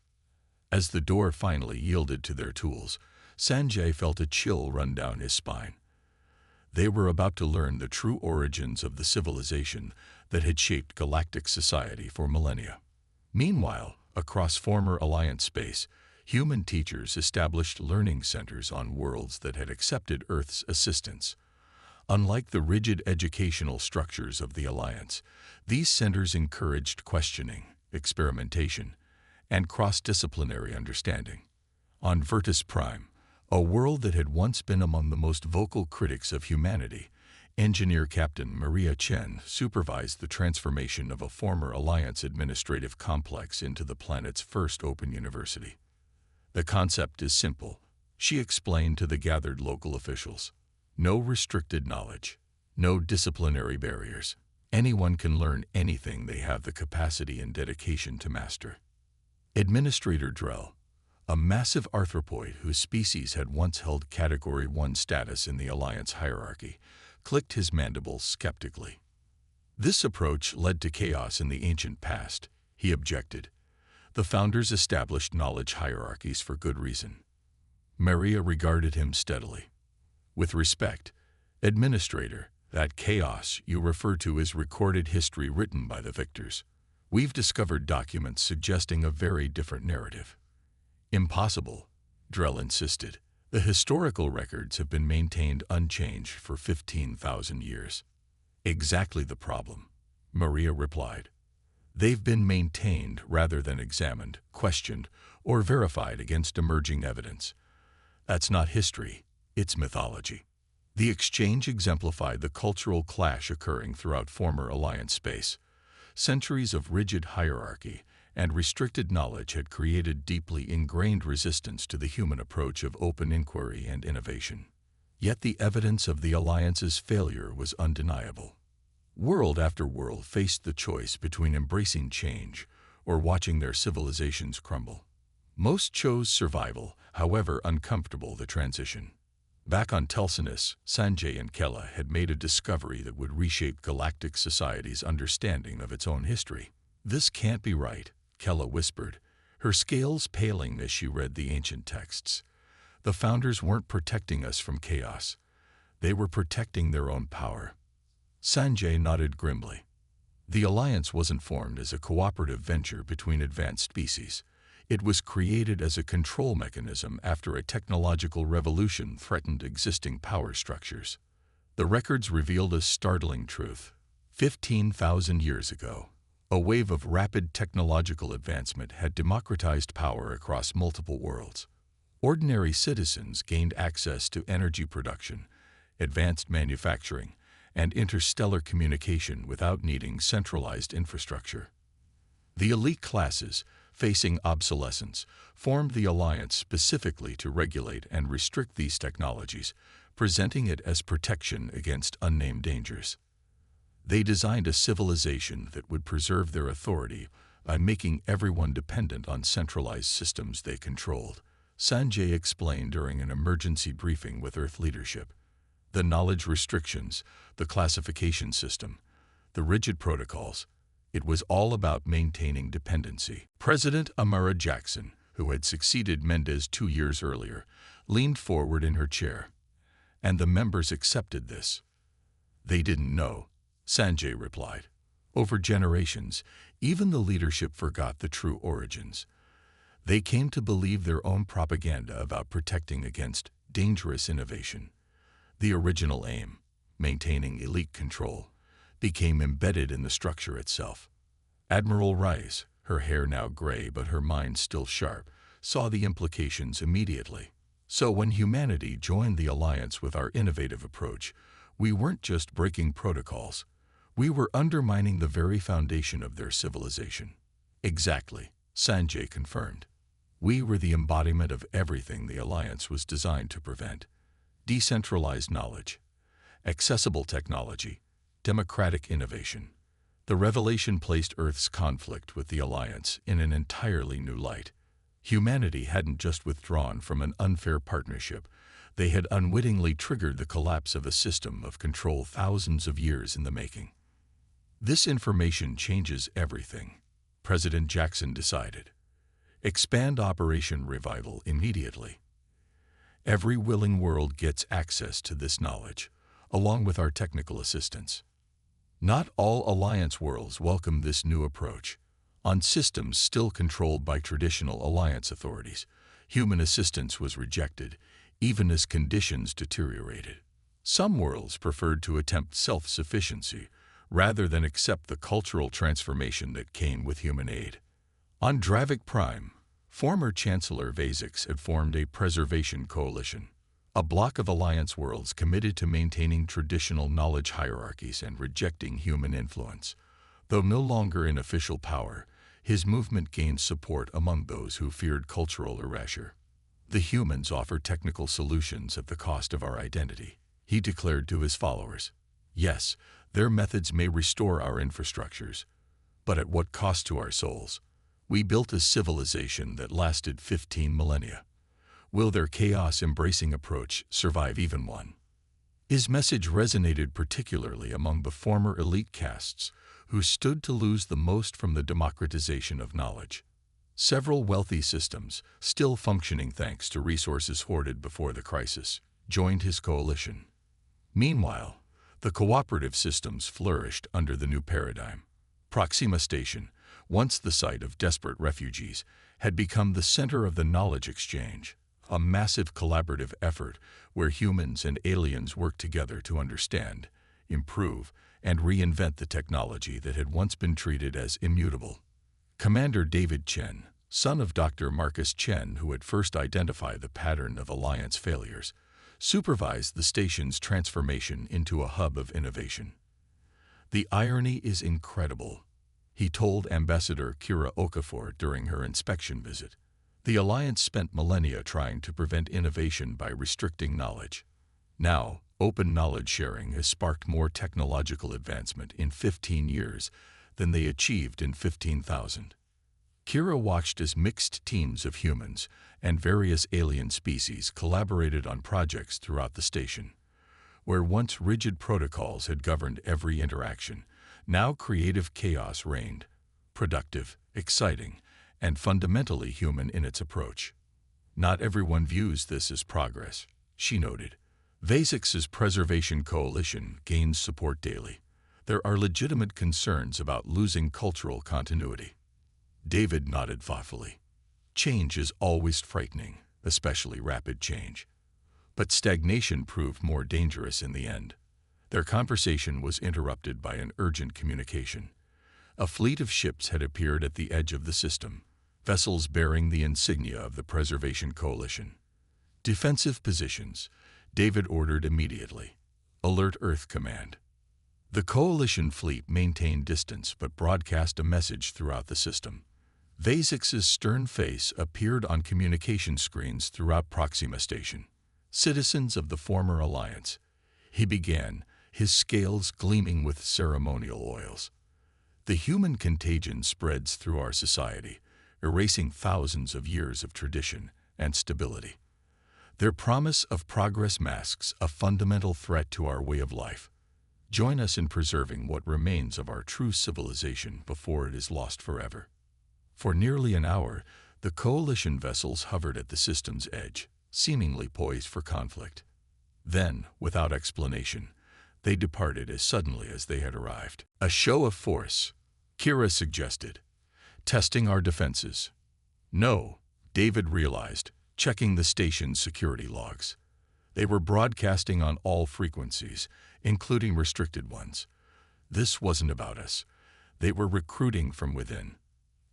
As the door finally yielded to their tools, Sanjay felt a chill run down his spine. They were about to learn the true origins of the civilization that had shaped galactic society for millennia. Meanwhile, across former Alliance space, human teachers established learning centers on worlds that had accepted Earth's assistance. Unlike the rigid educational structures of the Alliance, these centers encouraged questioning, experimentation, and cross-disciplinary understanding. On Virtus Prime, a world that had once been among the most vocal critics of humanity, Engineer Captain Maria Chen supervised the transformation of a former Alliance administrative complex into the planet's first open university. "The concept is simple," she explained to the gathered local officials. "No restricted knowledge, no disciplinary barriers. Anyone can learn anything they have the capacity and dedication to master." Administrator Drell, a massive arthropoid whose species had once held Category 1 status in the Alliance hierarchy, clicked his mandibles skeptically. This approach led to chaos in the ancient past, he objected. The founders established knowledge hierarchies for good reason. Maria regarded him steadily. With respect, Administrator, that chaos you refer to is recorded history written by the victors. We've discovered documents suggesting a very different narrative. Impossible, Drell insisted. The historical records have been maintained unchanged for 15,000 years. Exactly the problem, Maria replied. They've been maintained rather than examined, questioned, or verified against emerging evidence. That's not history, it's mythology. The exchange exemplified the cultural clash occurring throughout former Alliance space. Centuries of rigid hierarchy and restricted knowledge had created deeply ingrained resistance to the human approach of open inquiry and innovation. Yet the evidence of the Alliance's failure was undeniable. World after world faced the choice between embracing change or watching their civilizations crumble. Most chose survival, however uncomfortable the transition. Back on Telsinus, Sanjay and Kella had made a discovery that would reshape galactic society's understanding of its own history. This can't be right, Kella whispered, her scales paling as she read the ancient texts. The founders weren't protecting us from chaos. They were protecting their own power. Sanjay nodded grimly. The Alliance wasn't formed as a cooperative venture between advanced species. It was created as a control mechanism after a technological revolution threatened existing power structures. The records revealed a startling truth. 15,000 years ago, a wave of rapid technological advancement had democratized power across multiple worlds. Ordinary citizens gained access to energy production, advanced manufacturing, and interstellar communication without needing centralized infrastructure. The elite classes, facing obsolescence, formed the Alliance specifically to regulate and restrict these technologies, presenting it as protection against unnamed dangers. They designed a civilization that would preserve their authority by making everyone dependent on centralized systems they controlled, Sanjay explained during an emergency briefing with Earth leadership. The knowledge restrictions, the classification system, the rigid protocols, it was all about maintaining dependency. President Amara Jackson, who had succeeded Mendez 2 years earlier, leaned forward in her chair. And the members accepted this. They didn't know, Sanjay replied. Over generations, even the leadership forgot the true origins. They came to believe their own propaganda about protecting against dangerous innovation. The original aim, maintaining elite control, became embedded in the structure itself. Admiral Rice, her hair now gray but her mind still sharp, saw the implications immediately. So when humanity joined the Alliance with our innovative approach, we weren't just breaking protocols. We were undermining the very foundation of their civilization. Exactly, Sanjay confirmed. We were the embodiment of everything the Alliance was designed to prevent. Decentralized knowledge, accessible technology, democratic innovation. The revelation placed Earth's conflict with the Alliance in an entirely new light. Humanity hadn't just withdrawn from an unfair partnership. They had unwittingly triggered the collapse of a system of control thousands of years in the making. This information changes everything, President Jackson decided. Expand Operation Revival immediately. Every willing world gets access to this knowledge, along with our technical assistance. Not all Alliance worlds welcome this new approach. On systems still controlled by traditional Alliance authorities, human assistance was rejected, even as conditions deteriorated. Some worlds preferred to attempt self-sufficiency rather than accept the cultural transformation that came with human aid. On Dravik Prime, former Chancellor Vasix had formed a preservation coalition, a bloc of Alliance worlds committed to maintaining traditional knowledge hierarchies and rejecting human influence. Though no longer in official power, his movement gained support among those who feared cultural erasure. The humans offer technical solutions at the cost of our identity, he declared to his followers. Yes, their methods may restore our infrastructures, but at what cost to our souls? We built a civilization that lasted 15 millennia. Will their chaos-embracing approach survive even one? His message resonated particularly among the former elite castes who stood to lose the most from the democratization of knowledge. Several wealthy systems, still functioning thanks to resources hoarded before the crisis, joined his coalition. Meanwhile, the cooperative systems flourished under the new paradigm. Proxima Station, once the site of desperate refugees, had become the center of the knowledge exchange, a massive collaborative effort where humans and aliens worked together to understand, improve, and reinvent the technology that had once been treated as immutable. Commander David Chen, son of Dr. Marcus Chen, who had first identified the pattern of Alliance failures, supervised the station's transformation into a hub of innovation. "The irony is incredible," he told Ambassador Kira Okafor during her inspection visit. "The Alliance spent millennia trying to prevent innovation by restricting knowledge. Now, open knowledge sharing has sparked more technological advancement in 15 years than they achieved in 15,000. Kira watched as mixed teams of humans and various alien species collaborated on projects throughout the station. Where once rigid protocols had governed every interaction, now creative chaos reigned, productive, exciting, and fundamentally human in its approach. "Not everyone views this as progress," she noted. "Vasix's Preservation Coalition gains support daily. There are legitimate concerns about losing cultural continuity." David nodded thoughtfully. "Change is always frightening, especially rapid change. But stagnation proved more dangerous in the end." Their conversation was interrupted by an urgent communication. A fleet of ships had appeared at the edge of the system, vessels bearing the insignia of the Preservation Coalition. "Defensive positions," David ordered immediately. "Alert Earth Command." The Coalition fleet maintained distance but broadcast a message throughout the system. Vasix's stern face appeared on communication screens throughout Proxima Station. "Citizens of the former Alliance," he began, his scales gleaming with ceremonial oils. "The human contagion spreads through our society, erasing thousands of years of tradition and stability. Their promise of progress masks a fundamental threat to our way of life. Join us in preserving what remains of our true civilization before it is lost forever." For nearly an hour, the Coalition vessels hovered at the system's edge, seemingly poised for conflict. Then, without explanation, they departed as suddenly as they had arrived. "A show of force," Kira suggested. "Testing our defenses." "No," David realized, checking the station's security logs. They were broadcasting on all frequencies, including restricted ones. This wasn't about us. They were recruiting from within.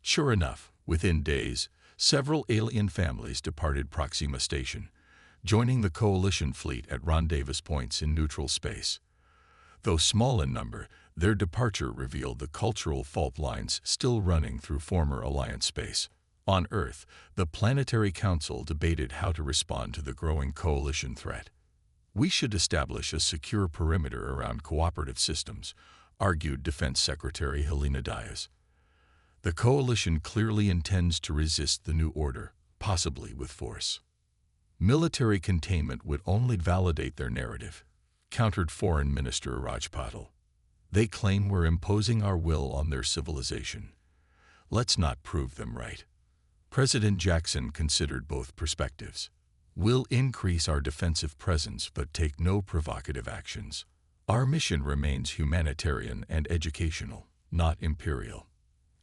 Sure enough, within days, several alien families departed Proxima Station, joining the Coalition fleet at rendezvous points in neutral space. Though small in number, their departure revealed the cultural fault lines still running through former Alliance space. On Earth, the Planetary Council debated how to respond to the growing Coalition threat. "We should establish a secure perimeter around cooperative systems," argued Defense Secretary Helena Diaz. "The Coalition clearly intends to resist the new order, possibly with force." "Military containment would only validate their narrative," countered Foreign Minister Rajpatal. "They claim we're imposing our will on their civilization. Let's not prove them right." President Jackson considered both perspectives. "We'll increase our defensive presence but take no provocative actions. Our mission remains humanitarian and educational, not imperial.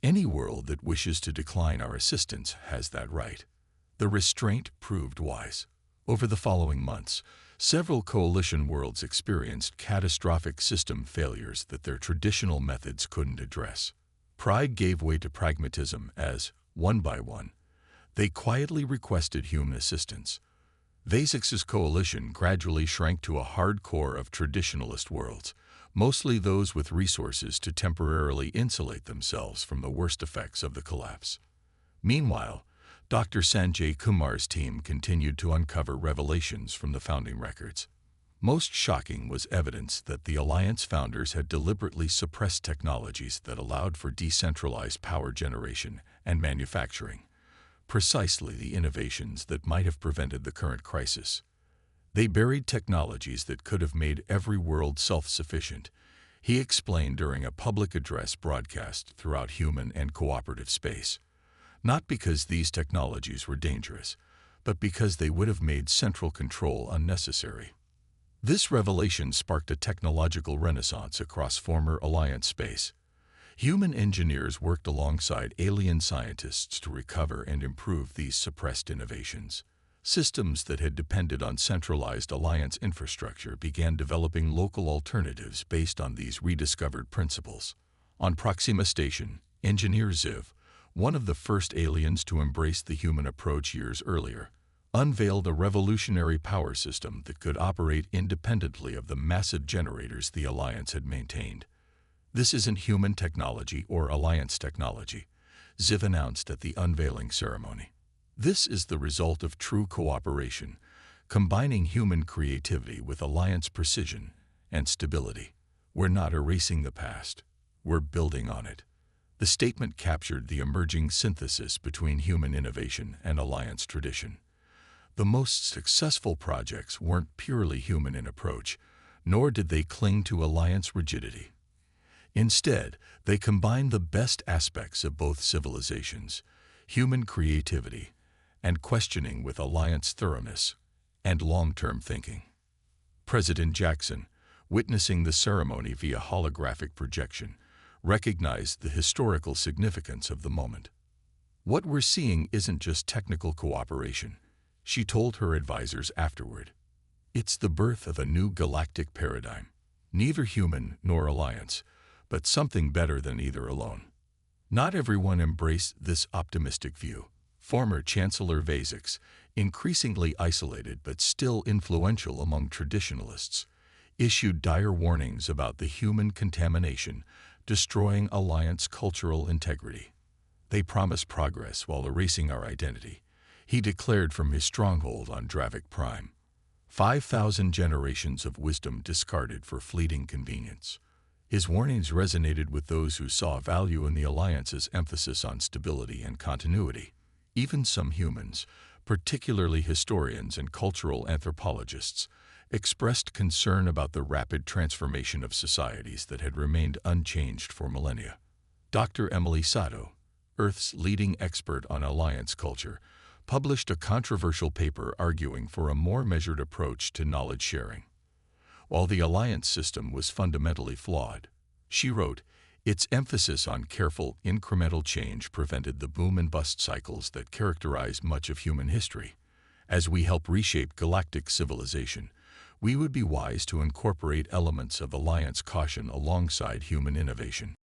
Any world that wishes to decline our assistance has that right." The restraint proved wise. Over the following months, several Coalition worlds experienced catastrophic system failures that their traditional methods couldn't address. Pride gave way to pragmatism as, one by one, they quietly requested human assistance. Vasix's coalition gradually shrank to a hard core of traditionalist worlds, mostly those with resources to temporarily insulate themselves from the worst effects of the collapse. Meanwhile, Dr. Sanjay Kumar's team continued to uncover revelations from the founding records. Most shocking was evidence that the Alliance founders had deliberately suppressed technologies that allowed for decentralized power generation and manufacturing, precisely the innovations that might have prevented the current crisis. They buried technologies that could have made every world self-sufficient, he explained during a public address broadcast throughout human and cooperative space. Not because these technologies were dangerous, but because they would have made central control unnecessary. This revelation sparked a technological renaissance across former Alliance space. Human engineers worked alongside alien scientists to recover and improve these suppressed innovations. Systems that had depended on centralized Alliance infrastructure began developing local alternatives based on these rediscovered principles. On Proxima Station, engineer Ziv, one of the first aliens to embrace the human approach years earlier, unveiled a revolutionary power system that could operate independently of the massive generators the Alliance had maintained. "This isn't human technology or Alliance technology," Ziv announced at the unveiling ceremony. "This is the result of true cooperation, combining human creativity with Alliance precision and stability. We're not erasing the past, we're building on it." The statement captured the emerging synthesis between human innovation and Alliance tradition. The most successful projects weren't purely human in approach, nor did they cling to Alliance rigidity. Instead, they combined the best aspects of both civilizations, human creativity and questioning with Alliance thoroughness and long-term thinking. President Jackson, witnessing the ceremony via holographic projection, recognized the historical significance of the moment. "What we're seeing isn't just technical cooperation," she told her advisors afterward. "It's the birth of a new galactic paradigm, neither human nor Alliance, but something better than either alone." Not everyone embraced this optimistic view. Former Chancellor Vazix, increasingly isolated but still influential among traditionalists, issued dire warnings about the human contamination destroying Alliance cultural integrity. "They promise progress while erasing our identity," he declared from his stronghold on Dravik Prime. 5,000 generations of wisdom discarded for fleeting convenience. His warnings resonated with those who saw value in the Alliance's emphasis on stability and continuity. Even some humans, particularly historians and cultural anthropologists, expressed concern about the rapid transformation of societies that had remained unchanged for millennia. Dr. Emily Sato, Earth's leading expert on Alliance culture, published a controversial paper arguing for a more measured approach to knowledge sharing. While the Alliance system was fundamentally flawed, she wrote, its emphasis on careful, incremental change prevented the boom and bust cycles that characterize much of human history. As we help reshape galactic civilization, we would be wise to incorporate elements of Alliance caution alongside human innovation.